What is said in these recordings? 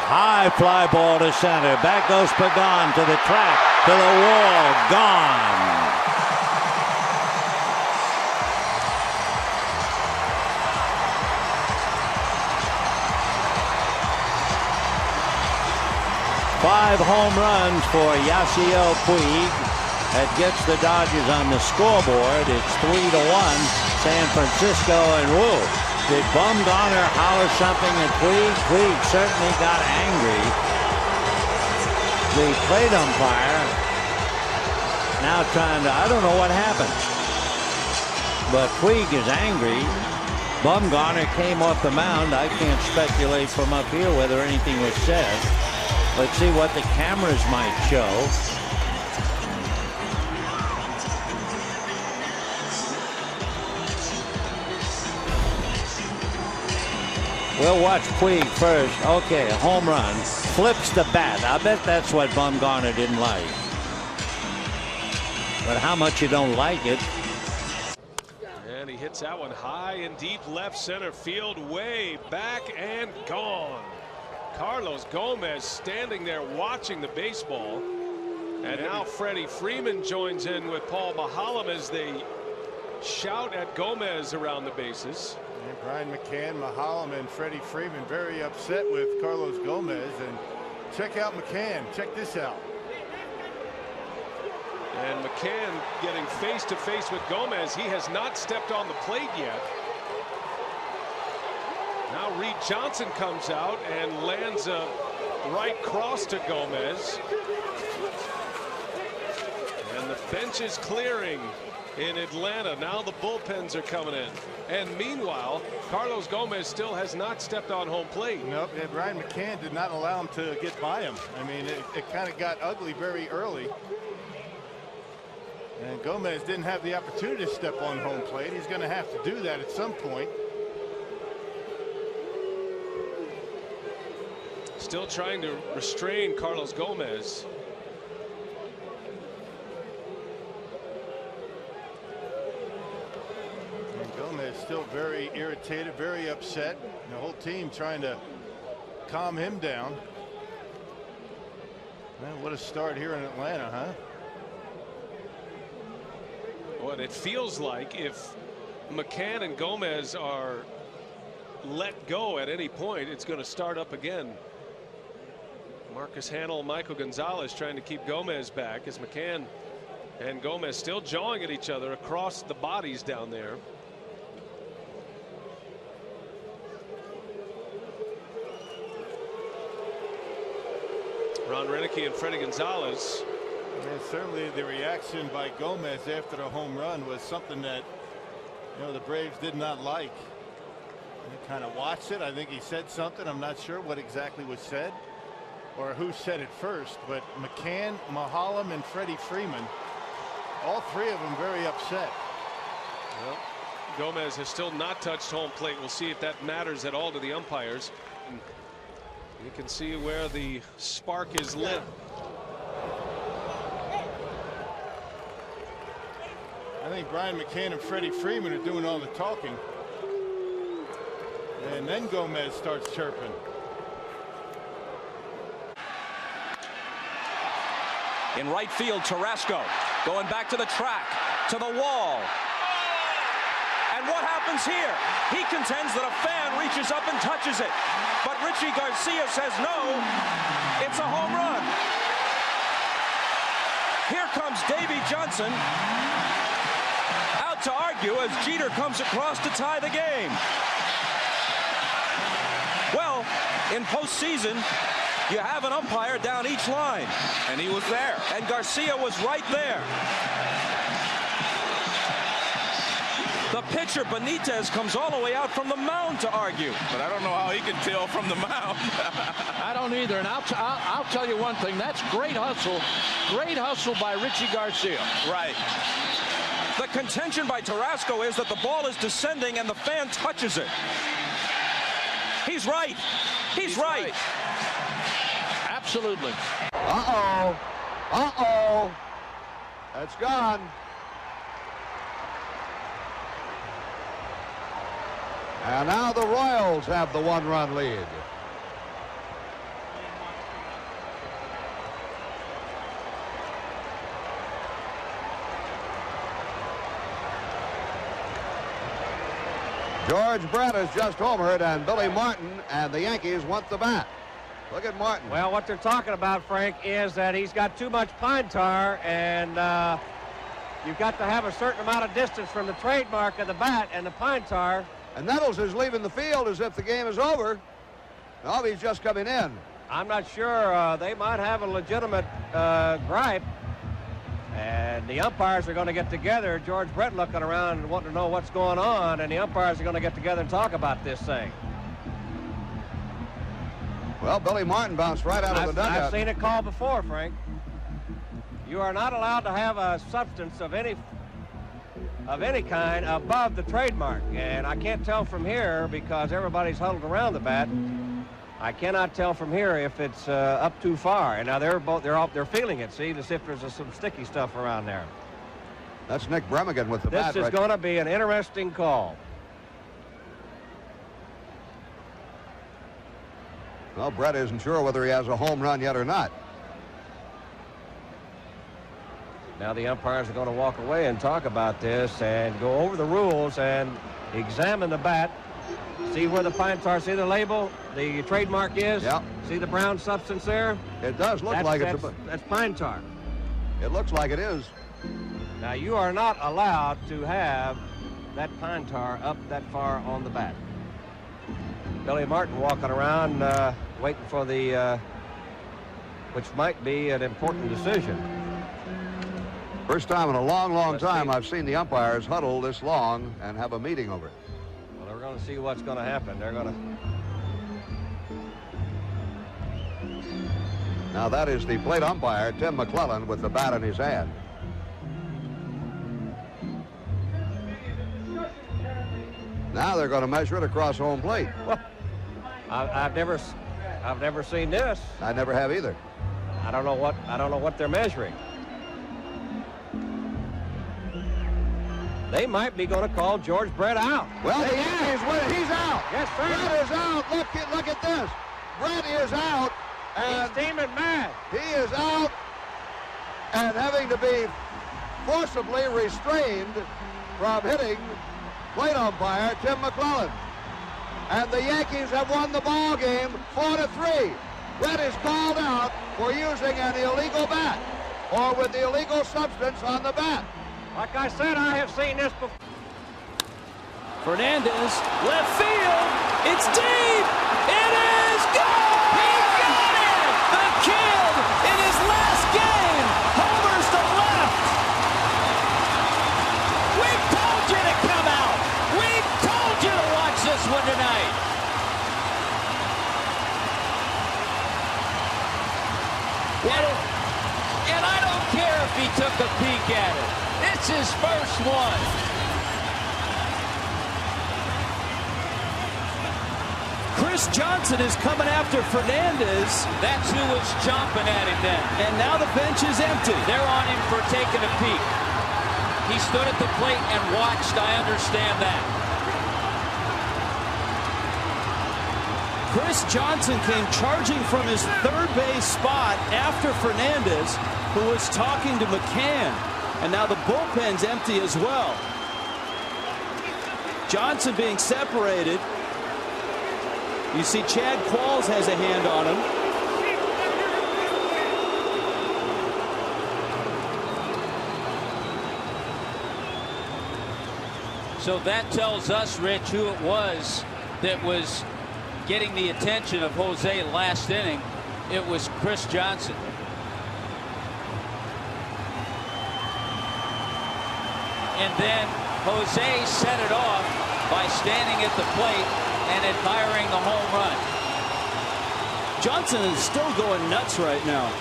High fly ball to center. Back goes Pagan to the track, to the wall. Gone. Five home runs for Yasiel Puig. That gets the Dodgers on the scoreboard. It's 3-1. San Francisco and whoa. Did Bumgarner holler something at Puig? Puig certainly got angry. The plate umpire now trying to, I don't know what happened. But Puig is angry. Bumgarner came off the mound. I can't speculate from up here whether anything was said. Let's see what the cameras might show. We'll watch Puig first. Okay, a home run. Flips the bat. I bet that's what Bumgarner didn't like. But how much you don't like it. And he hits that one high and deep left center field, way back and gone. Carlos Gomez standing there watching the baseball. And now Freddie Freeman joins in with Paul Mahalam as they shout at Gomez around the bases. And Brian McCann, Mahalam, and Freddie Freeman very upset with Carlos Gomez. And check out McCann. Check this out. And McCann getting face to face with Gomez. He has not stepped on the plate yet. Now Reed Johnson comes out and lands a right cross to Gomez. And the bench is clearing in Atlanta. Now the bullpens are coming in. And meanwhile, Carlos Gomez still has not stepped on home plate. Nope, and Brian McCann did not allow him to get by him. I mean, it kind of got ugly very early. And Gomez didn't have the opportunity to step on home plate. He's going to have to do that at some point. Still trying to restrain Carlos Gomez. And Gomez still very irritated, very upset. And the whole team trying to calm him down. Man, what a start here in Atlanta, huh? Well, it feels like if McCann and Gomez are let go at any point, it's going to start up again. Marcus Hanel, Michael Gonzalez trying to keep Gomez back as McCann and Gomez still jawing at each other across the bodies down there. Ron Renicky and Freddie Gonzalez. And certainly the reaction by Gomez after the home run was something that, you know, the Braves did not like. He kind of watched it. I think he said something. I'm not sure what exactly was said or who said it first, but McCann, Mahalam, and Freddie Freeman, all three of them very upset. Well, Gomez has still not touched home plate. We'll see if that matters at all to the umpires. You can see where the spark is lit. I think Brian McCann and Freddie Freeman are doing all the talking. And then Gomez starts chirping. In right field, Tarasco going back to the track, to the wall. And what happens here? He contends that a fan reaches up and touches it. But Richie Garcia says no, it's a home run. Here comes Davy Johnson out to argue as Jeter comes across to tie the game. Well, in postseason, you have an umpire down each line. And he was there. And Garcia was right there. The pitcher, Benitez, comes all the way out from the mound to argue. But I don't know how he can tell from the mound. I don't either. And I'll tell you one thing. That's great hustle. Great hustle by Richie Garcia. Right. The contention by Tarasco is that the ball is descending and the fan touches it. He's right. He's right. Absolutely. Uh-oh. Uh-oh. That's gone. And now the Royals have the one-run lead. George Brett has just homered, and Billy Martin and the Yankees want the bat. Look at Martin. Well, what they're talking about, Frank, is that he's got too much pine tar, and you've got to have a certain amount of distance from the trademark of the bat and the pine tar. And Nettles is leaving the field as if the game is over. No, he's just coming in. I'm not sure. They might have a legitimate gripe. And the umpires are going to get together. George Brett looking around and wanting to know what's going on, and the umpires are going to get together and talk about this thing. Well, Billy Martin bounced right out of the dugout. I've seen it called before, Frank. You are not allowed to have a substance of any kind above the trademark. And I can't tell from here because everybody's huddled around the bat. I cannot tell from here if it's up too far. And now they're feeling it. See, as if there's some sticky stuff around there. That's Nick Bremigan with the bat. This is going to be an interesting call. Well, Brett isn't sure whether he has a home run yet or not. Now the umpires are going to walk away and talk about this and go over the rules and examine the bat. See where the pine tar, see the label, the trademark is? Yeah. See the brown substance there? It does look like it's that's pine tar. It looks like it is. Now you are not allowed to have that pine tar up that far on the bat. Billy Martin walking around waiting for the, which might be an important decision. First time in a long time I've seen the umpires huddle this long and have a meeting over it. Well, they're going to see what's going to happen. They're going to... Now that is the plate umpire, Tim McClellan, with the bat in his hand. Now they're going to measure it across home plate. Well, I've never seen this. I never have either. I don't know what they're measuring. They might be going to call George Brett out. Well, the Yankees win. He's out. Yes, sir. Brett is out. Look at this. Brett is out. And he's steaming mad. He is out and having to be forcibly restrained from hitting plate umpire Tim McClellan. And the Yankees have won the ball game 4-3. Brett is called out for using an illegal bat or with the illegal substance on the bat. Like I said, I have seen this before. Fernandez, left field. It's deep. It is gone. He got it. The kid in his last game homers to left. We told you to come out. We told you to watch this one tonight. And I don't care if he took a peek at it. It's his first one. Chris Johnson is coming after Fernandez. That's who was chomping at him then. And now the bench is empty. They're on him for taking a peek. He stood at the plate and watched. I understand that. Chris Johnson came charging from his third base spot after Fernandez, who was talking to McCann. And now the bullpen's empty as well. Johnson being separated. You see Chad Qualls has a hand on him. So that tells us, Rich, who it was that was getting the attention of Jose last inning. It was Chris Johnson. And then Jose set it off by standing at the plate and admiring the home run. Johnson is still going nuts right now.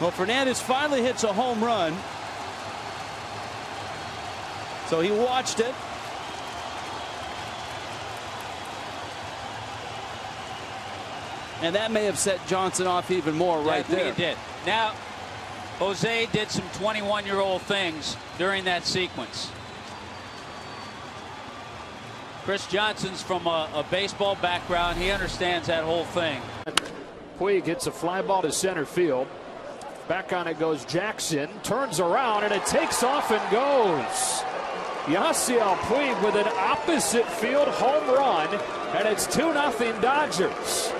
Well, Fernandez finally hits a home run. So he watched it. And that may have set Johnson off even more right there. I think it did. Now, Jose did some 21-year-old things during that sequence. Chris Johnson's from a baseball background. He understands that whole thing. Puig hits a fly ball to center field. Back on it goes Jackson. Turns around and it takes off and goes. Yasiel Puig with an opposite field home run, and it's 2-0 Dodgers.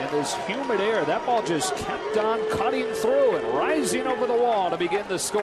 In this humid air, that ball just kept on cutting through and rising over the wall to begin the score.